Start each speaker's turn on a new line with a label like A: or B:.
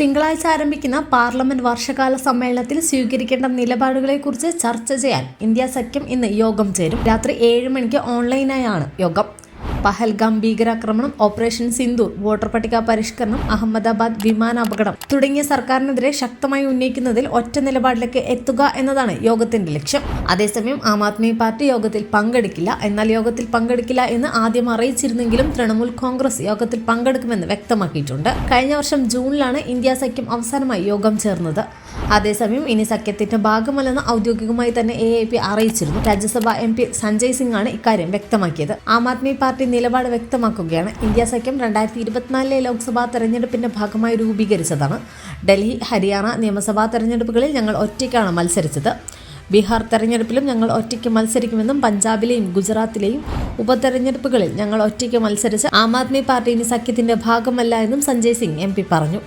A: തിങ്കളാഴ്ച ആരംഭിക്കുന്ന പാർലമെന്റ് വർഷകാല സമ്മേളനത്തിൽ സ്വീകരിക്കേണ്ട നിലപാടുകളെക്കുറിച്ച് ചർച്ച ചെയ്യാൻ ഇന്ത്യ സഖ്യം ഇന്ന് യോഗം ചേരും. രാത്രി 7 മണിക്ക് ഓൺലൈനായാണ് യോഗം. പഹൽഗാം ഭീകരാക്രമണം, ഓപ്പറേഷൻ സിന്ദൂർ, വോട്ടർ പട്ടിക പരിഷ്കരണം, അഹമ്മദാബാദ് വിമാനാപകടം തുടങ്ങിയ സർക്കാരിനെതിരെ ശക്തമായി ഉന്നയിക്കുന്നതിൽ ഒറ്റ നിലപാടിലേക്ക് എത്തുക എന്നതാണ് യോഗത്തിന്റെ ലക്ഷ്യം. അതേസമയം ആം ആദ്മി പാർട്ടി യോഗത്തിൽ പങ്കെടുക്കില്ല. എന്നാൽ യോഗത്തിൽ പങ്കെടുക്കില്ല എന്ന് ആദ്യം അറിയിച്ചിരുന്നെങ്കിലും തൃണമൂൽ കോൺഗ്രസ് യോഗത്തിൽ പങ്കെടുക്കുമെന്ന് വ്യക്തമാക്കിയിട്ടുണ്ട്. കഴിഞ്ഞ വർഷം ജൂണിലാണ് ഇന്ത്യ സഖ്യം അവസാനമായി യോഗം ചേർന്നത്. അതേസമയം ഇനി സഖ്യത്തിന്റെ ഭാഗമല്ലെന്ന് ഔദ്യോഗികമായി തന്നെ AAP അറിയിച്ചിരുന്നു. രാജ്യസഭാ MP സഞ്ജയ് സിംഗ് ആണ് ഇക്കാര്യം വ്യക്തമാക്കിയത്. ആം ആദ്മി പാർട്ടി നിലപാട് വ്യക്തമാക്കുകയാണ്. ഇന്ത്യ സഖ്യം 2024 ലോക്സഭാ തെരഞ്ഞെടുപ്പിന്റെ ഭാഗമായി രൂപീകരിച്ചതാണ്. ഡൽഹി, ഹരിയാന നിയമസഭാ തെരഞ്ഞെടുപ്പുകളിൽ ഞങ്ങൾ ഒറ്റയ്ക്കാണ് മത്സരിച്ചത്. ബീഹാർ തെരഞ്ഞെടുപ്പിലും ഞങ്ങൾ ഒറ്റയ്ക്ക് മത്സരിക്കുമെന്നും പഞ്ചാബിലെയും ഗുജറാത്തിലെയും ഉപതെരഞ്ഞെടുപ്പുകളിൽ ഞങ്ങൾ ഒറ്റയ്ക്ക് മത്സരിച്ച് ആം ആദ്മി പാർട്ടി ഇനി സഖ്യത്തിന്റെ ഭാഗമല്ല എന്നും സഞ്ജയ് സിംഗ് MP പറഞ്ഞു.